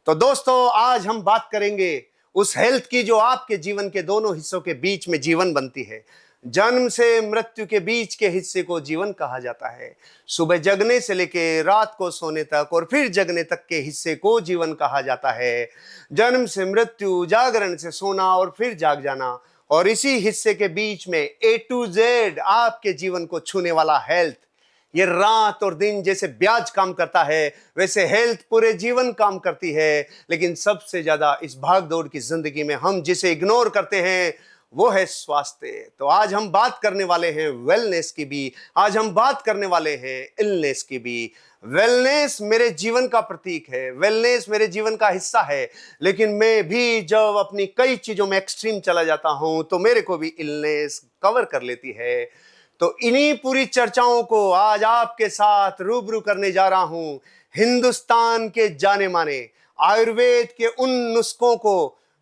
तो दोस्तों आज हम बात करेंगे उस हेल्थ की जो आपके जीवन के दोनों हिस्सों के बीच में जीवन बनती है। जन्म से मृत्यु के बीच के हिस्से को जीवन कहा जाता है। सुबह जगने से लेके रात को सोने तक और फिर जगने तक के हिस्से को जीवन कहा जाता है। जन्म से मृत्यु, जागरण से सोना और फिर जाग जाना, और इसी हिस्से के बीच में A to Z आपके जीवन को छूने वाला हेल्थ। ये रात और दिन जैसे ब्याज काम करता है वैसे हेल्थ पूरे जीवन काम करती है। लेकिन सबसे ज्यादा इस भाग दौड़ की जिंदगी में हम जिसे इग्नोर करते हैं वो है स्वास्थ्य। तो आज हम बात करने वाले हैं वेलनेस की भी, आज हम बात करने वाले हैं इलनेस की भी। वेलनेस मेरे जीवन का प्रतीक है, वेलनेस मेरे जीवन का हिस्सा है, लेकिन मैं भी जब अपनी कई चीजों में एक्सट्रीम चला जाता हूं तो मेरे को भी इलनेस कवर कर लेती है। तो इन्हीं पूरी चर्चाओं को आज आपके साथ रूबरू करने जा रहा हूं। हिंदुस्तान के जाने माने आयुर्वेद के उन नुस्खों को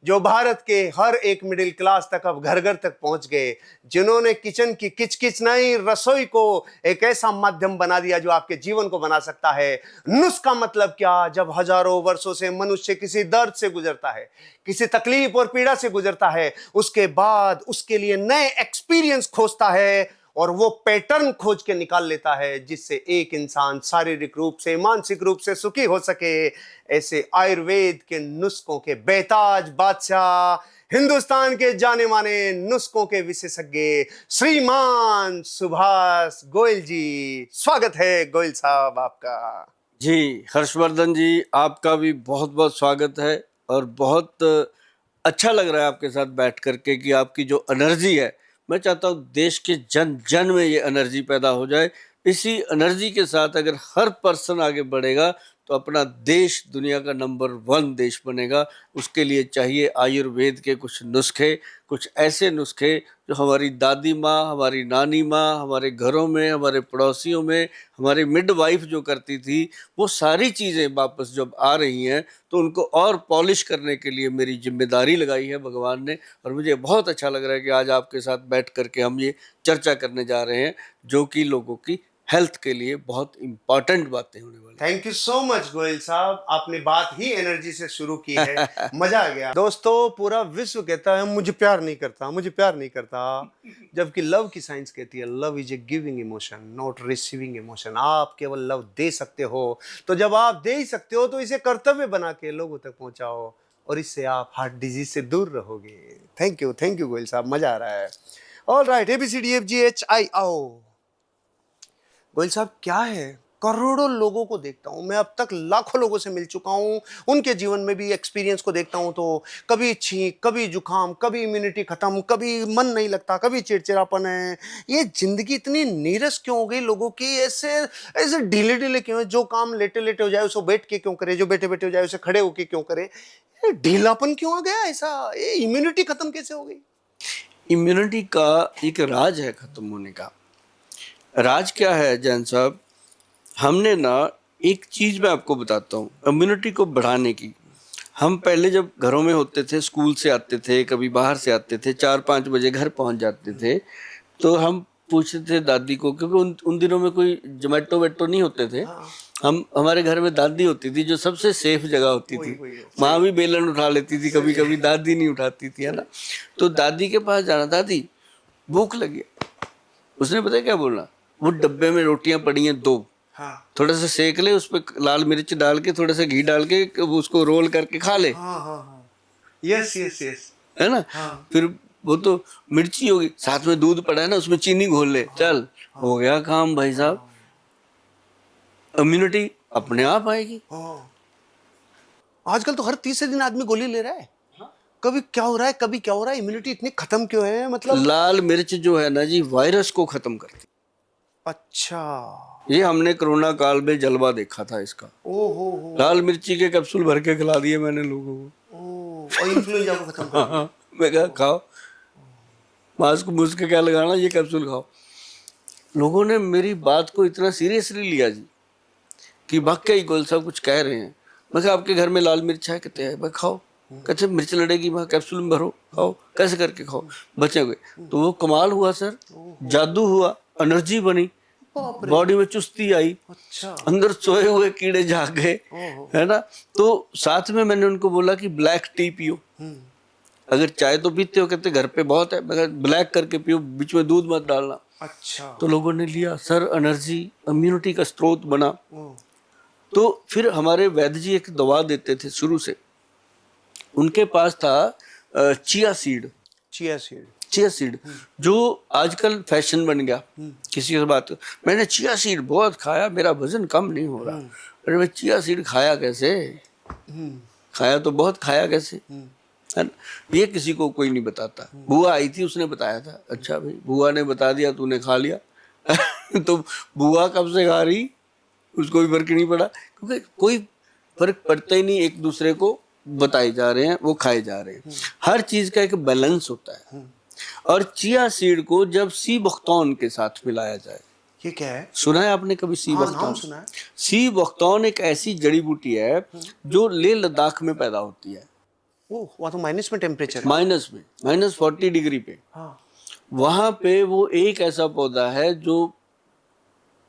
जो भारत के हर एक मिडिल क्लास तक अब घर घर तक पहुंच गए, जिन्होंने किचन की किचकिच नहीं रसोई को एक ऐसा माध्यम बना दिया जो आपके जीवन को बना सकता है। नुस्खा मतलब क्या? जब हजारों वर्षों से मनुष्य किसी दर्द से गुजरता है, किसी तकलीफ और पीड़ा से गुजरता है, उसके बाद उसके लिए नए एक्सपीरियंस खोजता है और वो पैटर्न खोज के निकाल लेता है जिससे एक इंसान शारीरिक रूप से, मानसिक रूप से सुखी हो सके। ऐसे आयुर्वेद के नुस्खों के बेताज बादशाह, हिंदुस्तान के जाने माने नुस्खों के विशेषज्ञ श्रीमान सुभाष गोयल जी। स्वागत है गोयल साहब आपका। जी हर्षवर्धन जी, आपका भी बहुत बहुत स्वागत है और बहुत अच्छा लग रहा है आपके साथ बैठ करके कि आपकी जो एनर्जी है, मैं चाहता हूँ देश के जन जन में ये एनर्जी पैदा हो जाए। इसी एनर्जी के साथ अगर हर पर्सन आगे बढ़ेगा तो अपना देश दुनिया का नंबर 1 देश बनेगा। उसके लिए चाहिए आयुर्वेद के कुछ नुस्खे, कुछ ऐसे नुस्खे जो हमारी दादी माँ, हमारी नानी माँ, हमारे घरों में, हमारे पड़ोसियों में, हमारी मिडवाइफ जो करती थी, वो सारी चीज़ें वापस जब आ रही हैं तो उनको और पॉलिश करने के लिए मेरी जिम्मेदारी लगाई है भगवान ने। और मुझे बहुत अच्छा लग रहा है कि आज आपके साथ बैठ करके हम ये चर्चा करने जा रहे हैं जो कि लोगों की हेल्थ के लिए बहुत इंपॉर्टेंट बातें होने वाली। Thank you so much Goyal साहब, आपने बात ही एनर्जी से शुरू की है। मजा आ गया। दोस्तों पूरा विश्व कहता है मुझे प्यार नहीं करता, मुझे प्यार नहीं करता, जबकि लव की साइंस कहती है love is a giving emotion not receiving emotion. आप केवल लव दे सकते हो, तो जब आप दे ही सकते हो तो इसे कर्तव्य बना के लोगों तक पहुंचाओ और इससे आप हार्ट डिजीज से दूर रहोगे। थैंक यू गोयल साहब, मजा आ रहा है। ऑल राइट, ABCDFGHI आओ। गोयल साहब क्या है, करोड़ों लोगों को देखता हूं मैं, अब तक लाखों लोगों से मिल चुका हूं, उनके जीवन में भी एक्सपीरियंस को देखता हूं तो कभी छींक, कभी जुकाम, कभी इम्यूनिटी खत्म, कभी मन नहीं लगता, कभी चिड़चिड़ापन है। ये जिंदगी इतनी नीरस क्यों हो गई लोगों की? ऐसे ऐसे ढीले ढीले क्यों है? जो काम लेटे लेटे हो जाए उसे बैठ के क्यों करे, जो बैठे बैठे हो जाए उसे खड़े होके क्यों करे? ये ढीलापन क्यों आ गया ऐसा? ये इम्यूनिटी खत्म कैसे हो गई? इम्यूनिटी का एक राज है खत्म होने का। राज क्या है जैन साहब? हमने ना एक चीज़ मैं आपको बताता हूँ इम्यूनिटी को बढ़ाने की। हम पहले जब घरों में होते थे, स्कूल से आते थे, कभी बाहर से आते थे, 4-5 बजे घर पहुँच जाते थे, तो हम पूछते थे दादी को, क्योंकि उन दिनों में कोई जोमेटो वेटो नहीं होते थे। हमारे घर में दादी होती थी जो सबसे सेफ जगह होती थी। माँ भी बेलन उठा लेती थी कभी कभी, दादी नहीं उठाती थी, है ना। तो दादी के पास जाना, दादी भूख लगी। उसने पता है क्या बोलना? वो डब्बे में रोटियां पड़ी हैं 2, हाँ, थोड़ा सा सेक ले, उस पर लाल मिर्च डाल के, थोड़ा सा घी डाल के उसको रोल करके खा ले। यस यस यस, है ना। फिर वो तो मिर्ची होगी, साथ में दूध पड़ा है ना, उसमें चीनी घोल ले, चल हो गया काम भाई साहब। इम्यूनिटी अपने आप आएगी। आजकल तो हर तीसरे दिन आदमी गोली ले रहा है। कभी क्या हो रहा है, कभी क्या हो रहा है? इम्यूनिटी इतनी खत्म क्यों है? मतलब लाल मिर्च जो है ना जी, वायरस को खत्म करती। अच्छा, ये हमने कोरोना काल में जलवा देखा था इसका। ओहो, लाल मिर्ची के कैप्सूल भर के खिला दिए मैंने लोगों को। और इन्फ्लुएंजा को खत्म कर दिया। मैं कहा खाओ, मास्क मुस्क क्या लगाना, ये कैप्सूल खाओ। लोगों ने मेरी बात को इतना सीरियसली लिया जी कि वाकई गोयल साहब कुछ कह रहे हैं। मैं कहा आपके घर में लाल मिर्च है? कहते हैं। मैं खाओ। कहते मिर्च लड़ेगी, मैं कैप्सूल में भरो, खाओ, कैसे करके खाओ, बचे हुए। तो वो कमाल हुआ सर, जादू हुआ, एनर्जी बनी। बाप रे। बॉडी में चुस्ती आई, अच्छा। अंदर सोए हुए कीड़े जाग गए, ओहो। है ना। तो साथ में मैंने उनको बोला कि ब्लैक टी पियो, अगर चाय तो पीते हो, कहते घर पे बहुत है, मगर ब्लैक करके पियो, बीच में दूध मत डालना। अच्छा। तो लोगों ने लिया, सर एनर्जी, इम्यूनिटी का स्रोत बना। ओ, तो फिर हमारे वैद्य जी एक दवा देते थे शुरू से, उनके पास था chia seed. Chia seed. Chia seed जो आजकल फैशन बन गया, किसी से बात, मैंने चिया सीड बहुत खाया, मेरा वजन कम नहीं हो रहा। अरे मैं चिया सीड खाया कैसे, खाया तो बहुत खाया कैसे, है ना? ये किसी को कोई नहीं बताता। बुआ आई थी, उसने बताया था। अच्छा भाई, बुआ ने बता दिया, तूने खा लिया। तो बुआ कब से खा रही, उसको भी फर्क नहीं पड़ा, क्योंकि कोई फर्क पड़ता ही नहीं, एक दूसरे को बताए जा रहे हैं, वो खाए जा रहे हैं। हर चीज का एक बैलेंस होता है। और चिया सीड को जब सी बख्तौन के साथ मिलाया जाए, ये क्या है? सुना है आपने कभी सी हाँ, नाम बख्तौन? सुना है। सी बख्तौन एक ऐसी जड़ी बूटी है जो लेह लद्दाख में पैदा होती है, ओह, वहाँ तो माइनस में टेम्परेचर है। माइनस में, -40 डिग्री पे। हाँ। वहां पे वो एक ऐसा पौधा है जो,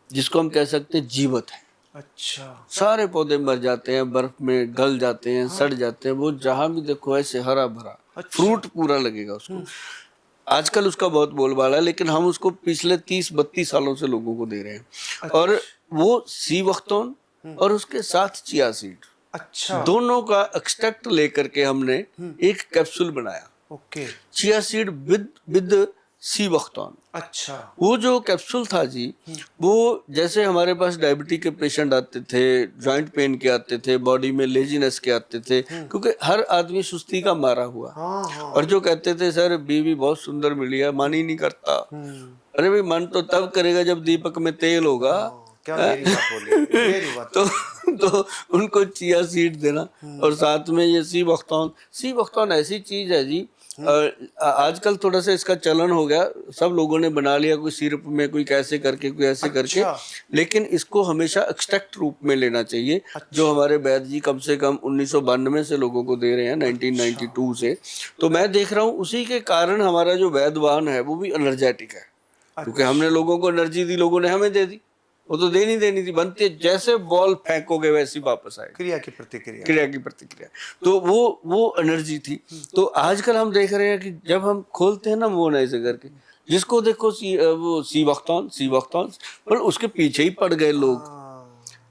जिसको हम कह सकते हैं जीवत है। अच्छा। सारे पौधे मर जाते हैं, बर्फ में गल जाते हैं, सड़ जाते हैं, वो जहां भी देखो ऐसे हरा भरा, फ्रूट पूरा लगेगा उसको। आजकल उसका बहुत बोलबाला है, लेकिन हम उसको पिछले 30-32 सालों से लोगों को दे रहे हैं। और वो सी बख्तौन और उसके साथ चिया सीड, अच्छा। दोनों का एक्सट्रैक्ट लेकर के हमने एक कैप्सूल बनाया, okay. Chia seed with sea buckthorn. अच्छा। वो जो कैप्सूल था जी, वो जैसे हमारे पास डायबिटीज के पेशेंट आते थे, जॉइंट पेन के आते थे, बॉडी में लेजीनेस के आते थे, क्योंकि हर आदमी सुस्ती का मारा हुआ। हाँ, हाँ। और जो कहते थे सर बीवी बहुत सुंदर मिली है, मन ही नहीं करता। अरे भाई, मन तो तब करेगा जब दीपक में तेल होगा। क्या मेरी बात बोली, मेरी बात। तो उनको चिया सीड देना, और साथ में ये सी बख्तौन ऐसी चीज है जी। आजकल थोड़ा सा इसका चलन हो गया, सब लोगों ने बना लिया, कोई सिरप में, कोई कैसे करके, कोई ऐसे करके। लेकिन इसको हमेशा एक्सट्रैक्ट रूप में लेना चाहिए, जो हमारे वैद्य जी कम से कम 1992 से लोगों को दे रहे हैं, 1992 से। तो मैं देख रहा हूँ उसी के कारण हमारा जो वैद्यवान है वो भी एनर्जेटिक है, क्योंकि हमने लोगों को एनर्जी दी, लोगों ने हमें दे दी। वो तो देनी थी, बनते जैसे बॉल फेंकोगे वैसी वापस आएगी, क्रिया की प्रतिक्रिया। तो वो एनर्जी थी। तो आजकल हम देख रहे हैं कि जब हम खोलते हैं ना मुंह ऐसे करके, जिसको देखो वो सी बख्तौन, पर उसके पीछे ही पड़ गए लोग।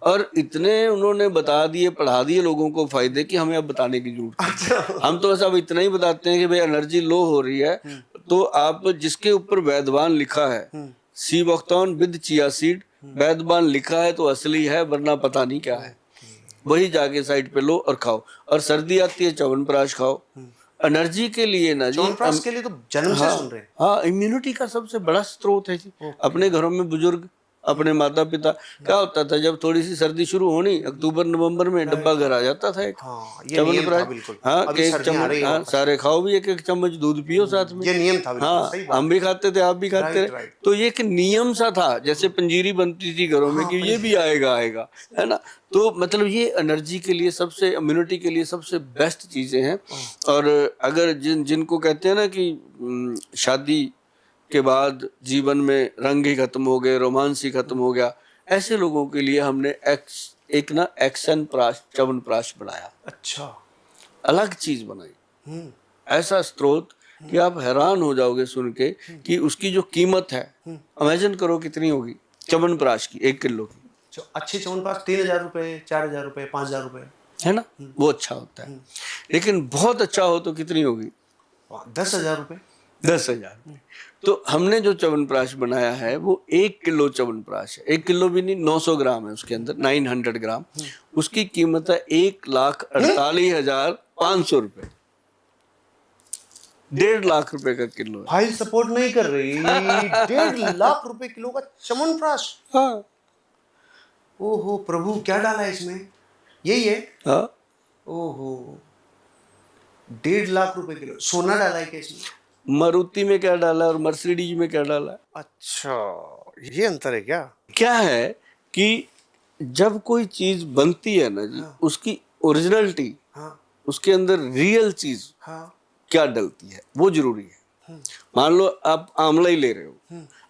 और इतने उन्होंने बता दिए, पढ़ा दिए लोगों को फायदे, कि हमें अब बताने की जरूरत नहीं। हम तो सब इतना ही बताते हैं कि भाई एनर्जी लो हो रही है, तो आप जिसके ऊपर वैद्यवान लिखा है, सी बख्तौन विद चिया सीड, वैद्यवान लिखा है तो असली है, वरना पता नहीं क्या है, वही जाके साइड पे लो और खाओ। और सर्दी आती है, च्यवनप्राश खाओ एनर्जी के लिए ना जी। च्यवनप्राश के लिए तो जन्म से सुन रहे हैं। हाँ, इम्यूनिटी का सबसे बड़ा स्रोत है जी। अपने घरों में बुजुर्ग, अपने माता पिता, क्या होता था जब थोड़ी सी सर्दी शुरू होनी, अक्टूबर नवंबर में डब्बा घर आ जाता था एक च्यवनप्राश। हाँ, एक चम्मच, हाँ, सारे खाओ भी, एक चम्मच दूध पियो साथ में, ये नियम था। हाँ, हम भी खाते थे, आप भी खाते थे। तो ये एक नियम सा था, जैसे पंजीरी बनती थी घरों में कि ये भी आएगा, है ना। तो मतलब ये एनर्जी के लिए सबसे, इम्यूनिटी के लिए सबसे बेस्ट चीजें हैं। और अगर जिनको कहते हैं ना कि शादी के बाद जीवन में रंग ही खत्म हो गए, रोमांस ही खत्म हो गया, ऐसे लोगों के लिए हमने एक ना च्यवनप्राश बनाया। अच्छा। अलग चीज बनाई, ऐसा स्रोत कि आप हैरान हो जाओगे सुन के कि उसकी जो कीमत है, इमेजिन करो कितनी होगी च्यवनप्राश की, 1 किलो की। अच्छे च्यवनप्राश 3000 रुपए, 4000 रुपए, 5000 रुपए, है ना, वो अच्छा होता है। लेकिन बहुत अच्छा हो तो कितनी होगी? 10,000 रुपए। 10,000। तो हमने जो च्यवनप्राश बनाया है वो 1 किलो च्यवनप्राश है, 1 किलो भी नहीं, 900 ग्राम है उसके अंदर, 900 ग्राम। उसकी कीमत है 1,48,500 रुपए, 1.5 लाख रुपए का किलो है। फाइल सपोर्ट नहीं कर रही। 1.5 लाख रुपए किलो का च्यवनप्राश। हाँ, ओहो प्रभु, क्या डाला है इसमें? यही है। हाँ, ओहो, 1.5 लाख रुपए किलो। सोना डाला है क्या इसमें? मारुति में क्या डाला और मर्सिडीज में क्या डाला? अच्छा, ये अंतर है क्या? क्या है कि जब कोई चीज बनती है ना जी, उसकी ओरिजिनलिटी, उसके अंदर रियल चीज क्या डलती है वो जरूरी है। मान लो आप आंवला ही ले रहे हो,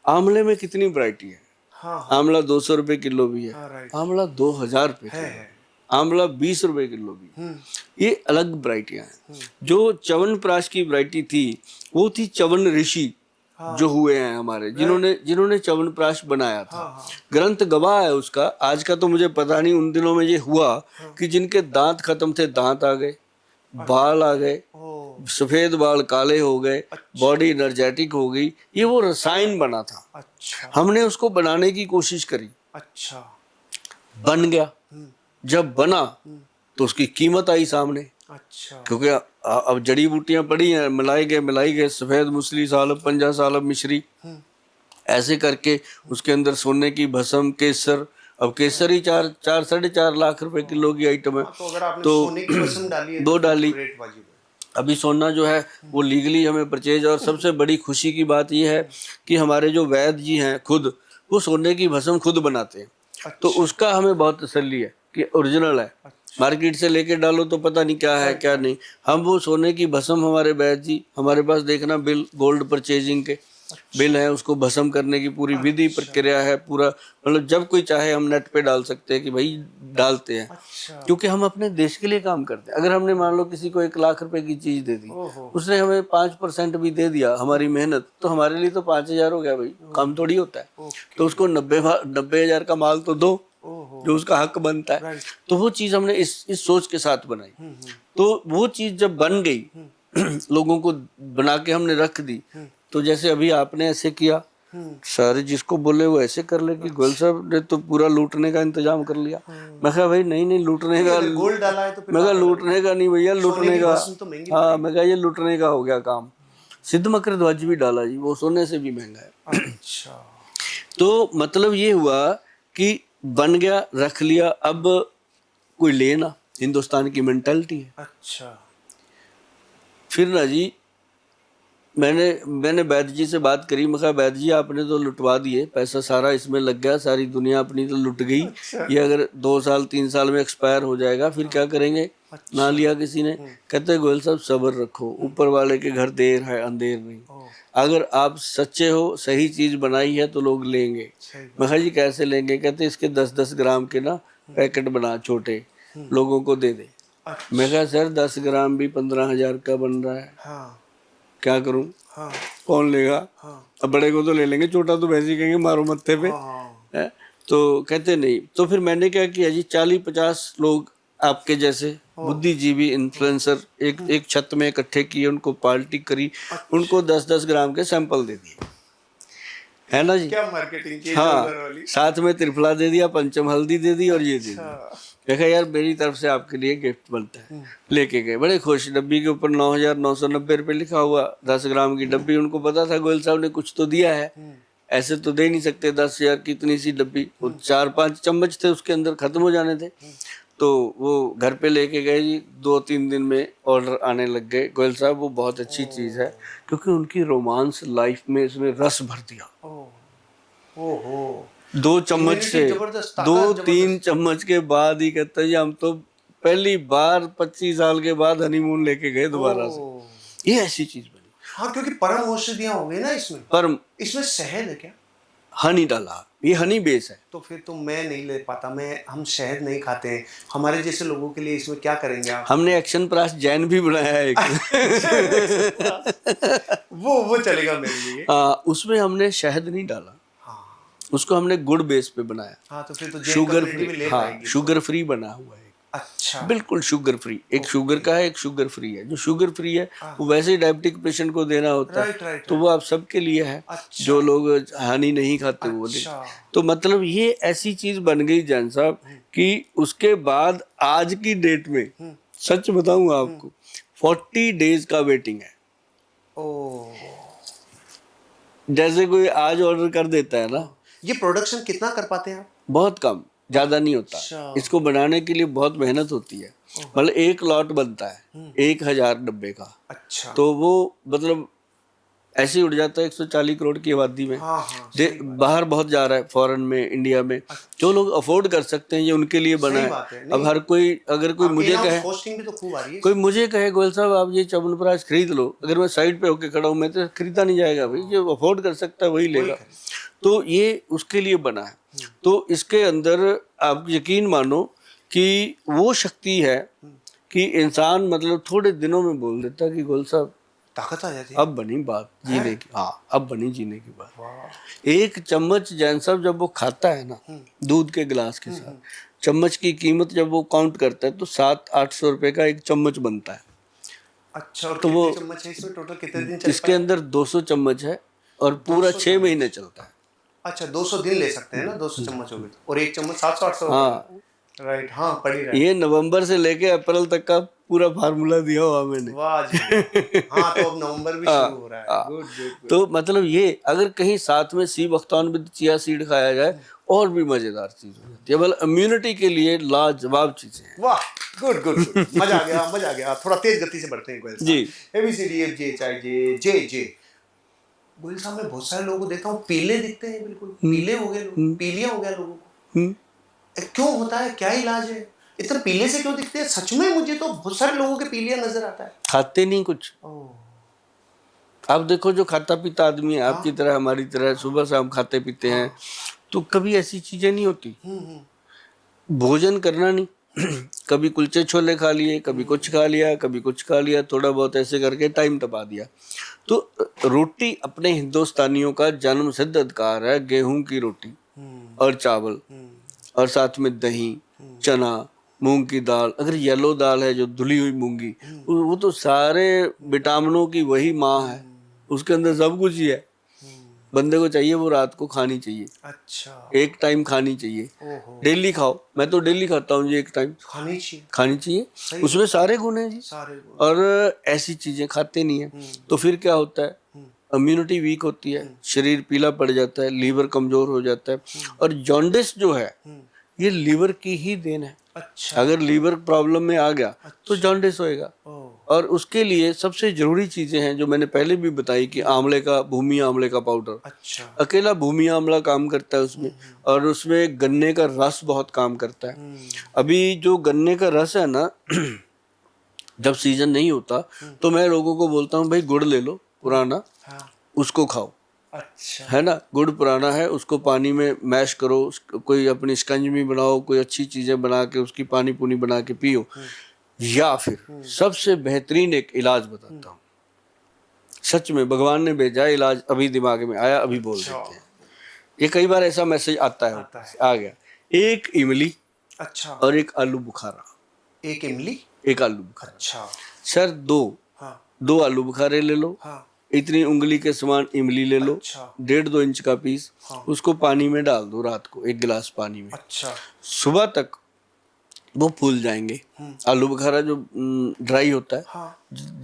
आंवले में कितनी वैरायटी है, हाँ आंवला 200 रुपए किलो भी है, हाँ, राइट आंवला 2000 रुपए किलो है, आंवला 20 रुपए किलो भी है। ये अलग वराइटियां हैं। जो च्यवनप्राश की वराइटी थी वो थी च्यवन ऋषि जो हुए हैं हमारे, जिन्होंने च्यवनप्राश बनाया था। ग्रंथ गवाह है उसका। आज का तो मुझे पता नहीं, उन दिनों में ये हुआ कि जिनके दांत खत्म थे, दांत आ गए, बाल आ गए, सफेद बाल काले हो गए, बॉडी एनर्जेटिक हो गई। ये वो रसायन बना था। अच्छा हमने उसको बनाने की कोशिश करी, अच्छा बन गया। जब बना तो उसकी कीमत आई सामने, अच्छा क्योंकि अब जड़ी बूटियां पड़ी हैं, मिलाई गए सफेद मूसली सालब, पंजा सालब, मिश्री, ऐसे करके उसके अंदर सोने की भस्म, केसर। अब केसर ही 4-4.5 लाख रुपए किलो की आइटम है। तो अगर आपने तो सोने की कसम डाली है दो तो डाली। रेट वाजिब है। अभी सोना जो है वो लीगली हमें परचेज, और सबसे बड़ी खुशी की बात यह है कि हमारे जो वैद्य जी हैं खुद वो सोने की भस्म खुद बनाते हैं। तो उसका हमें बहुत तसल्ली है कि ओरिजिनल है। मार्केट से लेके डालो तो पता नहीं क्या है क्या नहीं। हम वो सोने की भस्म, हमारे वैद्य जी, हमारे पास देखना बिल, गोल्ड परचेजिंग के बिल है, उसको भस्म करने की पूरी विधि प्रक्रिया है पूरा। मतलब जब कोई चाहे हम नेट पे डाल सकते हैं कि भाई डालते हैं, क्योंकि हम अपने देश के लिए काम करते हैं। अगर हमने मान लो किसी को 1 लाख रुपए की चीज दे दी, उसने हमें 5% भी दे दिया हमारी मेहनत, तो हमारे लिए तो 5,000 हो गया भाई, कम थोड़ी होता है। तो उसको 90,000 का माल तो दो जो उसका हक बनता है। तो वो चीज हमने इस सोच के साथ बनाई। तो वो चीज जब बन गई लोगों को बना के हमने रख दी, तो जैसे अभी आपने ऐसे किया, सारे जिसको बोले वो ऐसे कर ले कि गोयल साहब ने तो पूरा लूटने का इंतजाम कर लिया। मैं कहा भाई नहीं लूटने का, गोल्ड डाला है तो मैं कहा लूटने का नहीं भैया, लूटने का। तो महंगी हाँ, मैं कहा ये लूटने का हो गया काम। सिद्ध मकर ध्वज भी डाला जी, वो सोने से भी महंगा है। अच्छा तो मतलब ये हुआ कि बन गया, रख लिया, अब कोई लेना, हिंदुस्तान की मेंटालिटी है। अच्छा फिर ना जी मैंने वैद्य जी से बात करी। मैं कहा वैद्य जी आपने तो लुटवा दिए, पैसा सारा इसमें लग गया, सारी दुनिया अपनी तो लुट गई। ये अगर 2 साल 3 साल में एक्सपायर हो जाएगा फिर क्या करेंगे? ना लिया किसी ने। कहते गोयल साहब सब्र रखो, ऊपर वाले के घर देर है अंधेर नहीं। अगर आप सच्चे हो, सही चीज बनाई है तो लोग लेंगे। मैं कहा जी कैसे लेंगे? कहते इसके 10-10 ग्राम के ना पैकेट बना छोटे, लोगों को दे दे। मैं कहा सर 10 ग्राम भी 15,000 का बन रहा है, क्या करूं? कौन लेगा? अब बड़े को तो ले लेंगे, छोटा तो वैसे ही कहेंगे मारो मत्थे पे है। तो कहते नहीं। तो फिर मैंने क्या किया जी, 40-50 लोग आपके जैसे बुद्धिजीवी इन्फ्लुएंसर एक छत में इकट्ठे किए, उनको पार्टी करी, उनको 10-10 ग्राम के सैंपल दे दिए, है ना जी। क्या मार्केटिंग की? हाँ, साथ में त्रिफला दे दिया, पंचम हल्दी दे दी और ये दे दिया। देखा यार मेरी तरफ से आपके लिए गिफ्ट बनता है। लेके गए बड़े खुश। डब्बी के ऊपर 9,990 रुपये लिखा हुआ, 10 ग्राम की डब्बी। उनको पता था गोयल साहब ने कुछ तो दिया है, ऐसे तो दे नहीं सकते 10,000 की इतनी सी डब्बी। वो 4-5 चम्मच थे उसके अंदर, खत्म हो जाने थे। तो वो घर पे लेके गए जी, 2-3 दिन में ऑर्डर आने लग गए। गोयल साहब वो बहुत अच्छी चीज़ है, क्योंकि उनकी रोमांस लाइफ में इसमें रस भर दिया। ओहो 2 चम्मच से, 2-3 चम्मच के बाद ही कहता है हम तो पहली बार 25 साल के बाद हनीमून लेके गए दोबारा से। ये ऐसी चीज बनी। हाँ, क्योंकि परम औषधियां हो गई ना इसमें। परम, इसमें शहद है क्या? हनी डाला, ये हनी बेस है। तो फिर तो मैं नहीं ले पाता, हम शहद नहीं खाते हैं। हमारे जैसे लोगों के लिए इसमें क्या करेंगे आप? हमने एक्शन प्राश जैन भी बनाया है एक। वो चलेगा मेरे लिए। उसमें हमने शहद नहीं डाला, उसको हमने गुड़ बेस पे बनाया। हाँ, तो फिर तो शुगर फ्री, हाँ शुगर फ्री बना हुआ है। अच्छा, बिल्कुल शुगर फ्री। एक शुगर का है, एक शुगर फ्री है। जो शुगर फ्री है वो वैसे ही डायबिटिक पेशेंट को देना होता है, तो वो आप सबके लिए है। जो लोग हानि नहीं खाते वो ले। तो मतलब ये ऐसी चीज बन गई जैन साहब कि उसके बाद आज की डेट में सच बताऊं आपको 40 डेज का वेटिंग है। जैसे कोई आज ऑर्डर कर देता है ना। ये प्रोडक्शन कितना कर पाते हैं आप? बहुत कम, ज्यादा नहीं होता। इसको बनाने के लिए बहुत मेहनत होती है। मतलब एक लॉट बनता है 1,000 डब्बे का। अच्छा। तो वो मतलब ऐसे ही उड़ जाता है 140 करोड़ की आबादी में। हाँ हाँ बाहर बहुत जा रहा है, फॉरेन में, इंडिया में। जो लोग अफोर्ड कर सकते हैं ये उनके लिए बना सही है। बात है। अब हर कोई, अगर कोई मुझे कहे, कॉस्टिंग भी तो खूब आ रही है। कोई मुझे कहे गोयल साहब आप ये च्यवनप्राश खरीद लो, अगर मैं साइड पे होके खड़ा हूँ मैं तो खरीदा नहीं जाएगा भाई, जो अफोर्ड कर सकता है वही लेगा। तो ये उसके लिए बना है। तो इसके अंदर आप यकीन मानो कि वो शक्ति है कि इंसान मतलब थोड़े दिनों में बोल देता है कि गोयल साहब ताकत आ जाती है। अब बनी बात जीने की। हाँ, अब बनी जीने की बात। एक चम्मच जैन साहब जब वो खाता है ना दूध के गिलास के साथ, चम्मच की कीमत जब वो काउंट करता है तो 700-800 रुपए का एक चम्मच बनता है। अच्छा, और तो वो कितने चम्मच है इसमें टोटल, कितने दिन चलता इसके है? अंदर 200 चम्मच है और पूरा 6 महीने चलता है। अच्छा, 200 दिन ले सकते हैं ना, 200 चम्मच हो गए तो। और एक चम्मच 700-800। हाँ, राइट, हाँ पढ़ी रहा है। ये नवंबर से लेके अप्रैल तक का पूरा फार्मूला दिया हुआ मैंने। वाह जी। हाँ, तो अब नवंबर भी शुरू हो रहा है। Good good. तो मतलब ये अगर कहीं साथ में सी बख्तान विद चिया सीड खाया जाए और भी मजेदार चीज हो जाती है। मतलब इम्यूनिटी के लिए लाजवाब चीजें हैं। वाह, गुड गुड गुड। मजा आ गया, मजा आ गया। थोड़ा तेज गति से बढ़ते हैं गोयल साहब। जी। ABCDFGHIJ जे जे। गोयल साहब, मैं बहुत सारे लोगों को देखता हूँ पीले दिखते हैं, बिल्कुल पीले हो गए लोग, पीलिया हो गया लोगों को। क्यों होता है, क्या इलाज है? इतना पीले से क्यों दिखते हैं? सच में मुझे तो बहुत सारे लोगों के पीलिया नजर आता है। खाते नहीं कुछ। आप देखो जो खाता पीता आदमी है, आपकी तरह हमारी तरह सुबह शाम खाते पीते हैं, तो कभी ऐसी चीजें नहीं होती। भोजन करना नहीं कभी कुलचे छोले खा लिए, कभी कुछ खा लिया, कभी कुछ खा लिया, थोड़ा बहुत ऐसे करके टाइम टपा दिया। तो रोटी अपने हिंदुस्तानियों का जन्म सिद्ध अधिकार है, गेहूं की रोटी और चावल और साथ में दही, चना, मूंग की दाल। अगर येलो दाल है जो धुली हुई मूंगी, वो तो सारे विटामिनों की वही माँ है, उसके अंदर सब कुछ ही है। बंदे को चाहिए वो रात को खानी चाहिए। अच्छा, एक टाइम खानी चाहिए, डेली खाओ। मैं तो डेली खाता हूँ जी, एक टाइम खानी चाहिए, खानी चाहिए, उसमें सारे गुण हैं जी। सारे गुण। और ऐसी चीजें खाते नहीं है तो फिर क्या होता है, इम्यूनिटी वीक होती है, शरीर पीला पड़ जाता है, लीवर कमजोर हो जाता है। और जॉन्डिस जो है ये लीवर की ही देन है। अच्छा, अगर लीवर प्रॉब्लम में आ गया तो जॉन्डिस होएगा। और उसके लिए सबसे जरूरी चीजें हैं जो मैंने पहले भी बताई कि आंवले का, भूमि आंवले का पाउडर। अच्छा, अकेला भूमि आंवला काम करता है उसमें, और उसमें गन्ने का रस बहुत काम करता है। अभी जो गन्ने का रस है ना जब सीजन नहीं होता तो मैं लोगों को बोलता हूँ भाई गुड़ ले लो पुराना, हाँ, उसको खाओ। अच्छा, है ना, गुड़ पुराना है, उसको पानी में मैश करो, कोई अपनी शिकंजवी बनाओ, कोई अच्छी चीजें बना के उसकी पानी पूनी बना के पियो। या फिर सबसे बेहतरीन एक इलाज बताता हूँ, सच में भगवान ने भेजा है इलाज, अभी दिमाग में आया, अभी बोल देते हैं। ये कई बार ऐसा मैसेज आता है, आ गया। एक इमली अच्छा, और एक आलू बुखारा। एक इमली, एक आलू बुखारा। अच्छा, सर दो आलू बुखारे ले लो, इतनी उंगली के समान इमली ले लो, अच्छा, 1.5-2 इंच का पीस, उसको पानी में डाल दो रात को, 1 गिलास पानी में। अच्छा, सुबह तक वो फूल जाएंगे। आलू बुखारा जो ड्राई होता है,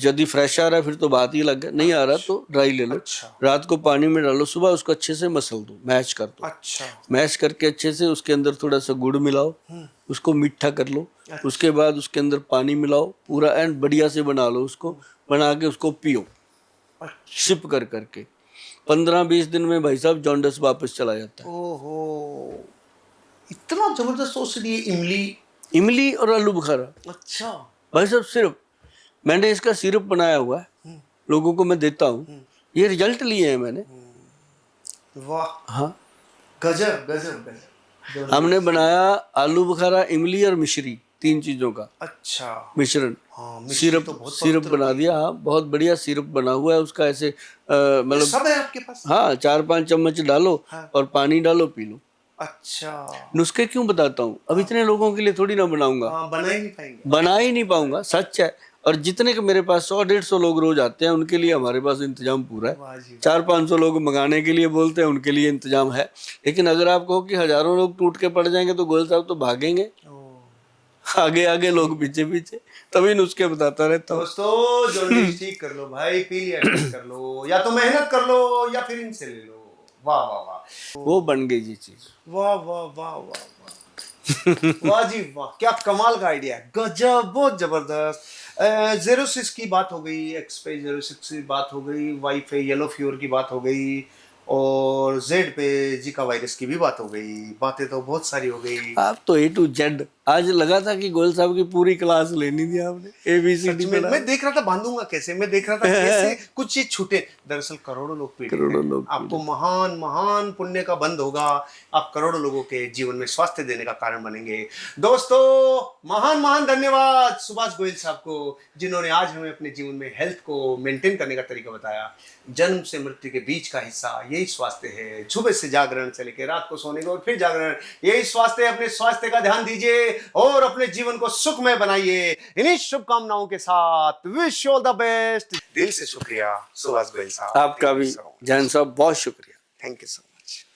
यदि फ्रेश आ रहा है फिर तो बात ही अलग है, नहीं आ रहा तो ड्राई ले लो। रात को पानी में डालो, सुबह उसको अच्छे से मसल दो, मैश कर दो। अच्छा, मैश करके अच्छे से उसके अंदर थोड़ा सा गुड़ मिलाओ, उसको मीठा कर लो। उसके बाद उसके अंदर पानी मिलाओ, पूरा एंड बढ़िया से बना लो उसको, बना के उसको पियो सिप कर करके। 15-20 दिन में भाई साहब जॉन्डिस वापस चला जाता है। ओहो, इतना जबरदस्त औषधि इमली, इमली और आलू बुखारा। अच्छा, भाई साहब सिर्फ मैंने इसका सिरप बनाया हुआ है, लोगों को मैं देता हूँ, ये रिजल्ट लिए हैं मैंने। वाह, हाँ, गजब गजब गजब। हमने बनाया आलू बुखारा, इमली और मिश्री, 3 चीजों का अच्छा, मिश्रण, मिश्री सिरप तो बहुत सिरप पवित्र बना दिया। हाँ, बहुत बढ़िया सिरप बना हुआ है उसका, ऐसे मतलब सब है आपके पास? हाँ, 4-5 चम्मच डालो और पानी डालो, पी लो। अच्छा, नुस्खे क्यों बताता हूँ, अब इतने लोगों के लिए थोड़ी ना बनाऊंगा, बना ही नहीं पाएंगे, बना ही नहीं पाऊंगा, सच है। और जितने के मेरे पास 100-150 लोग रोज आते हैं, उनके लिए हमारे पास इंतजाम पूरा है। 400-500 लोग मंगाने के लिए बोलते हैं, उनके लिए इंतजाम है। लेकिन अगर आप कहो कि हजारों लोग टूट के पड़ जाएंगे तो गोयल साहब तो भागेंगे, आगे आगे लोग पीछे पीछे, तभी नुस्खे बताता रहता हूँ। दोस्तों जॉन्डिस ठीक कर लो भाई, पीलिया ठीक कर लो, या तो मेहनत कर लो या फिर इनसे ले लो। वाह वाह वाह, वो बन गई जी चीज। वाह वाह वाह वाह वाह वाह जी वाह, क्या कमाल का आइडिया है, गजब, बहुत जबरदस्त। 06 की बात हो गई, एक्स पे 06 की बात हो गई, वाई पे येलो फीवर की बात हो गई, और जेड पे जीका वायरस की भी बात हो गई। बातें तो बहुत सारी हो गई। आप तो ए टू जेड, आज लगा था कि गोयल साहब की पूरी क्लास लेनी थी आपने, सच ABCD में पढ़ा। मैं देख रहा था बांधूंगा कैसे, मैं देख रहा था कैसे कुछ चीज छूटे। दरअसल करोड़ों लोग पीड़ित करोड़ों हैं। लोग आपको महान महान पुण्य का बंद होगा। आप करोड़ों लोगों के जीवन में स्वास्थ्य देने का कारण बनेंगे। दोस्तों, महान महान धन्यवाद सुभाष गोयल साहब को, जिन्होंने आज हमें अपने जीवन में हेल्थ को मेंटेन करने का तरीका बताया। जन्म से मृत्यु के बीच का हिस्सा यही स्वास्थ्य है। सुबह से जागरण से लेकर रात को सोने का और फिर जागरण, यही स्वास्थ्य है। अपने स्वास्थ्य का ध्यान दीजिए और अपने जीवन को सुखमय बनाइए। इन्हीं शुभकामनाओं के साथ विश ऑल द बेस्ट। दिल से शुक्रिया सुभाष गोयल साहब। आपका भी जैन साहब बहुत शुक्रिया। Thank you so much.